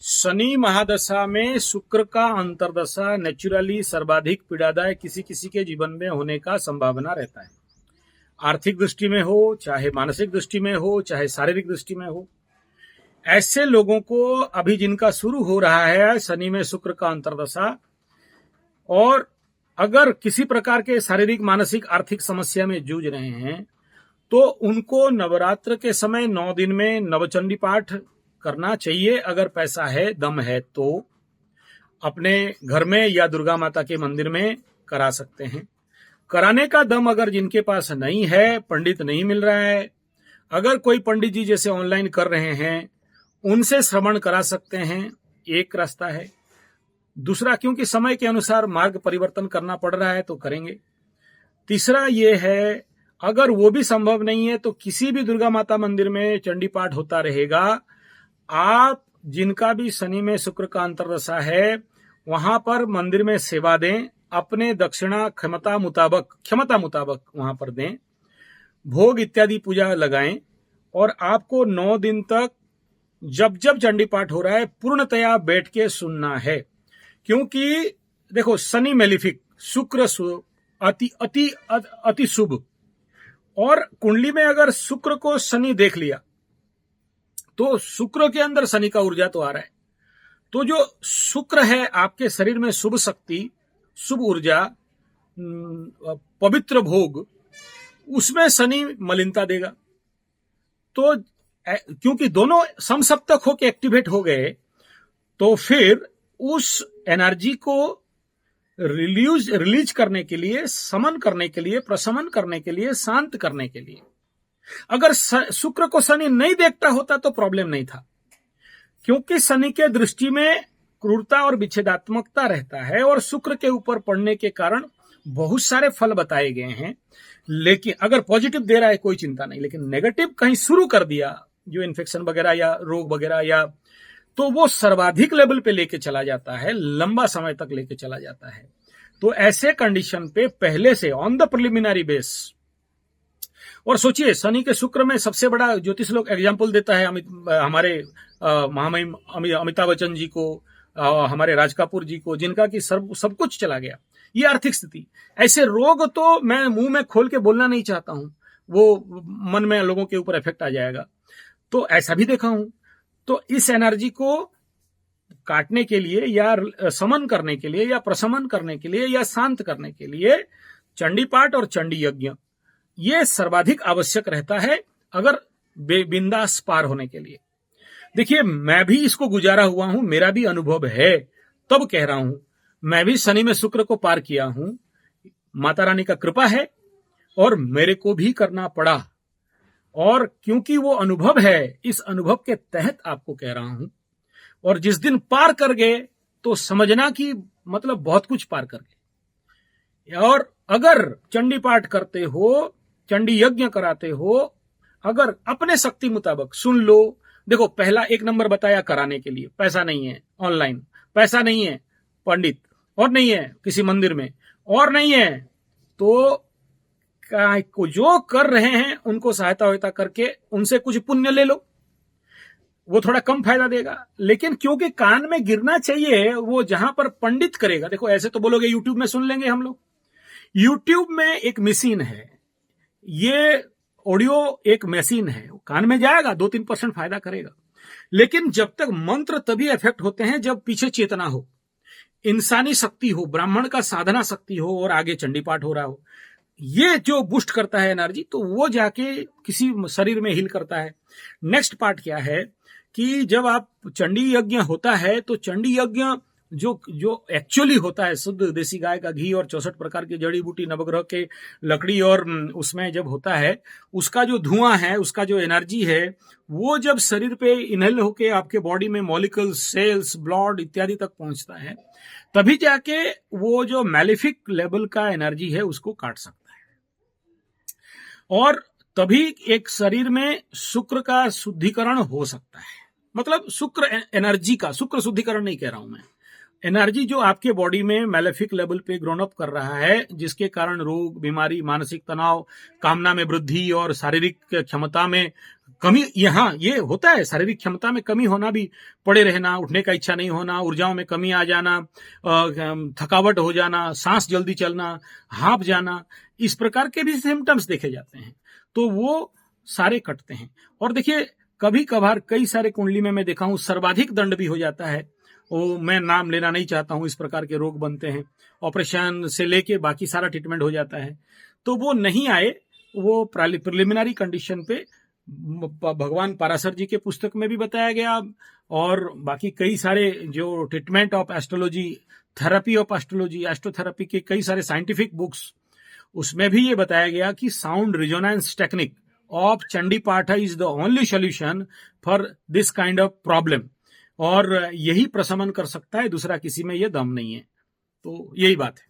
शनि महादशा में शुक्र का अंतर्दशा नेचुरली सर्वाधिक पीड़ादायक किसी किसी के जीवन में होने का संभावना रहता है। आर्थिक दृष्टि में हो, चाहे मानसिक दृष्टि में हो, चाहे शारीरिक दृष्टि में हो। ऐसे लोगों को अभी जिनका शुरू हो रहा है शनि में शुक्र का अंतर्दशा, और अगर किसी प्रकार के शारीरिक, मानसिक, आर्थिक समस्या में जूझ रहे हैं तो उनको नवरात्र के समय 9 दिन में नवचंडी पाठ करना चाहिए। अगर पैसा है, दम है तो अपने घर में या दुर्गा माता के मंदिर में करा सकते हैं। कराने का दम अगर जिनके पास नहीं है, पंडित नहीं मिल रहा है, अगर कोई पंडित जी जैसे ऑनलाइन कर रहे हैं उनसे श्रवण करा सकते हैं, एक रास्ता है। दूसरा, क्योंकि समय के अनुसार मार्ग परिवर्तन करना पड़ रहा है तो करेंगे। तीसरा ये है, अगर वो भी संभव नहीं है तो किसी भी दुर्गा माता मंदिर में चंडी पाठ होता रहेगा। आप जिनका भी शनि में शुक्र का अंतर्दशा है वहां पर मंदिर में सेवा दें, अपने दक्षिणा क्षमता मुताबक वहां पर दें, भोग इत्यादि पूजा लगाएं, और आपको 9 दिन तक जब जब चंडी पाठ हो रहा है पूर्णतया बैठ के सुनना है। क्योंकि देखो, शनि मेलिफिक, शुक्र अति शुभ, और कुंडली में अगर शुक्र को शनि देख लिया तो शुक्र के अंदर शनि का ऊर्जा तो आ रहा है। तो जो शुक्र है आपके शरीर में शुभ शक्ति, शुभ ऊर्जा, पवित्र भोग, उसमें शनि मलिनता देगा। तो क्योंकि दोनों समसप्तक होकर एक्टिवेट हो गए तो फिर उस एनर्जी को रिलीज करने के लिए, समन करने के लिए, प्रशमन करने के लिए, शांत करने के लिए, अगर शुक्र को शनि नहीं देखता होता तो प्रॉब्लम नहीं था। क्योंकि शनि के दृष्टि में क्रूरता और विच्छेदात्मकता रहता है और शुक्र के ऊपर पड़ने के कारण बहुत सारे फल बताए गए हैं। लेकिन अगर पॉजिटिव दे रहा है कोई चिंता नहीं, लेकिन नेगेटिव कहीं शुरू कर दिया, जो इन्फेक्शन वगैरह या रोग वगैरह, या तो वो सर्वाधिक लेवल पे लेके चला जाता है, लंबा समय तक लेके चला जाता है। तो ऐसे कंडीशन पे पहले से ऑन द प्रिलिमिनरी बेस, और सोचिए शनि के शुक्र में सबसे बड़ा ज्योतिष लोग एग्जाम्पल देता है हमारे महामहिम अमिताभ बच्चन जी को, हमारे राज कपूर जी को, जिनका कि सब कुछ चला गया। ये आर्थिक स्थिति, ऐसे रोग तो मैं मुंह में खोल के बोलना नहीं चाहता हूं, वो मन में लोगों के ऊपर इफेक्ट आ जाएगा। तो ऐसा भी देखा हूं। तो इस एनर्जी को काटने के लिए या समन करने के लिए या प्रशमन करने के लिए या शांत करने के लिए चंडी पाठ और चंडी यज्ञ ये सर्वाधिक आवश्यक रहता है, अगर बिंदास पार होने के लिए। देखिए, मैं भी इसको गुजारा हुआ हूं, मेरा भी अनुभव है, तब कह रहा हूं। मैं भी शनि में शुक्र को पार किया हूं, माता रानी का कृपा है और मेरे को भी करना पड़ा। और क्योंकि वो अनुभव है, इस अनुभव के तहत आपको कह रहा हूं। और जिस दिन पार कर गए तो समझना कि मतलब बहुत कुछ पार कर गए। और अगर चंडी पाठ करते हो, चंडी यज्ञ कराते हो, अगर अपने शक्ति मुताबिक सुन लो। देखो, पहला 1 नंबर बताया कराने के लिए, पैसा नहीं है ऑनलाइन, पैसा नहीं है पंडित, और नहीं है किसी मंदिर में, और नहीं है तो जो कर रहे हैं उनको सहायता करके उनसे कुछ पुण्य ले लो, वो थोड़ा कम फायदा देगा। लेकिन क्योंकि कान में गिरना चाहिए, वो जहां पर पंडित करेगा। देखो, ऐसे तो बोलोगे यूट्यूब में सुन लेंगे हम लोग। यूट्यूब में एक मशीन है, ये ऑडियो एक मशीन है, कान में जाएगा, 2-3% फायदा करेगा। लेकिन जब तक मंत्र तभी इफेक्ट होते हैं जब पीछे चेतना हो, इंसानी शक्ति हो, ब्राह्मण का साधना शक्ति हो, और आगे चंडी पाठ हो रहा हो। ये जो बूस्ट करता है एनर्जी, तो वो जाके किसी शरीर में हील करता है। नेक्स्ट पार्ट क्या है कि जब आप चंडी यज्ञ होता है तो चंडी यज्ञ जो एक्चुअली होता है, शुद्ध देसी गाय का घी और 64 प्रकार की जड़ी बूटी, नवग्रह के लकड़ी, और उसमें जब होता है उसका जो धुआं है, उसका जो एनर्जी है, वो जब शरीर पे इनहेल होके आपके बॉडी में मॉलिक्यूल्स, सेल्स, ब्लड इत्यादि तक पहुंचता है, तभी जाके वो जो मैलिफिक लेवल का एनर्जी है उसको काट सकता है। और तभी एक शरीर में शुक्र का शुद्धिकरण हो सकता है। मतलब शुक्र एनर्जी का, शुक्र शुद्धिकरण नहीं कह रहा हूं मैं, एनर्जी जो आपके बॉडी में मैलेफिक लेवल पे ग्रोन अप कर रहा है, जिसके कारण रोग, बीमारी, मानसिक तनाव, कामना में वृद्धि और शारीरिक क्षमता में कमी, यहाँ ये होता है, शारीरिक क्षमता में कमी होना भी, पड़े रहना, उठने का इच्छा नहीं होना, ऊर्जाओं में कमी आ जाना, थकावट हो जाना, सांस जल्दी चलना, हाँफ जाना, इस प्रकार के भी सिम्टम्स देखे जाते हैं। तो वो सारे कटते हैं। और देखिए, कभी कभार कई सारे कुंडली में मैं देखा हूं सर्वाधिक दंड भी हो जाता है। वो मैं नाम लेना नहीं चाहता हूं, इस प्रकार के रोग बनते हैं, ऑपरेशन से लेके बाकी सारा ट्रीटमेंट हो जाता है। तो वो नहीं आए, वो प्रिलिमिनरी कंडीशन पे भगवान पाराशर जी के पुस्तक में भी बताया गया, और बाकी कई सारे जो treatment of astrology, therapy of astrology, astrotherapy के कई सारे साइंटिफिक बुक्स, उसमें भी ये बताया गया कि sound resonance technique of Chandi Path is the only solution for this kind of problem, और यही प्रशमन कर सकता है, दूसरा किसी में ये दम नहीं है। तो यही बात है।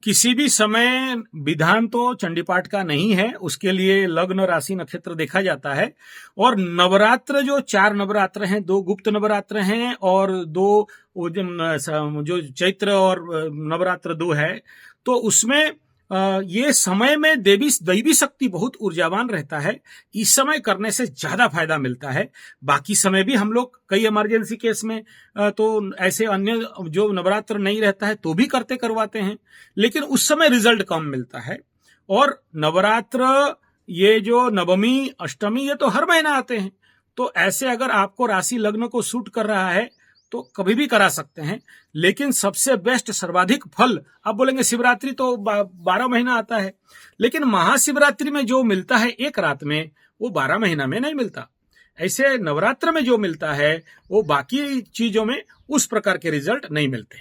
किसी भी समय विधान तो चंडीपाठ का नहीं है, उसके लिए लग्न, राशि, नक्षत्र देखा जाता है। और नवरात्र, जो 4 नवरात्र हैं, 2 गुप्त नवरात्र हैं और 2 जो चैत्र और नवरात्र 2 है, तो उसमें ये समय में दैवी शक्ति बहुत ऊर्जावान रहता है। इस समय करने से ज्यादा फायदा मिलता है। बाकी समय भी हम लोग कई इमरजेंसी केस में तो ऐसे अन्य जो नवरात्र नहीं रहता है तो भी करवाते हैं, लेकिन उस समय रिजल्ट कम मिलता है। और नवरात्र, ये जो नवमी, अष्टमी, ये तो हर महीना आते हैं। तो ऐसे अगर आपको राशि लग्न को सूट कर रहा है तो कभी भी करा सकते हैं। लेकिन सबसे बेस्ट, सर्वाधिक फल, आप बोलेंगे शिवरात्रि तो 12 महीना आता है, लेकिन महाशिवरात्रि में जो मिलता है एक रात में, वो 12 महीना में नहीं मिलता। ऐसे नवरात्र में जो मिलता है वो बाकी चीजों में उस प्रकार के रिजल्ट नहीं मिलते।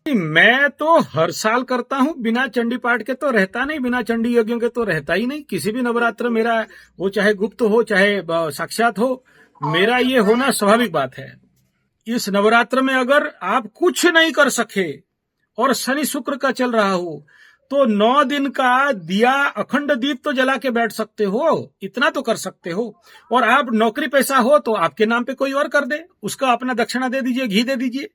मैं तो हर साल करता हूं, बिना चंडी पाठ के तो रहता नहीं, बिना चंडी यज्ञों के तो रहता ही नहीं। किसी भी नवरात्र मेरा, वो चाहे गुप्त हो चाहे साक्षात हो, मेरा ये होना स्वाभाविक बात है। इस नवरात्र में अगर आप कुछ नहीं कर सके और शनि शुक्र का चल रहा हो, तो 9 दिन का दिया, अखंड दीप तो जला के बैठ सकते हो, इतना तो कर सकते हो। और आप नौकरी पैसा हो तो आपके नाम पे कोई और कर दे, उसका अपना दक्षिणा दे दीजिए, घी दे दीजिए।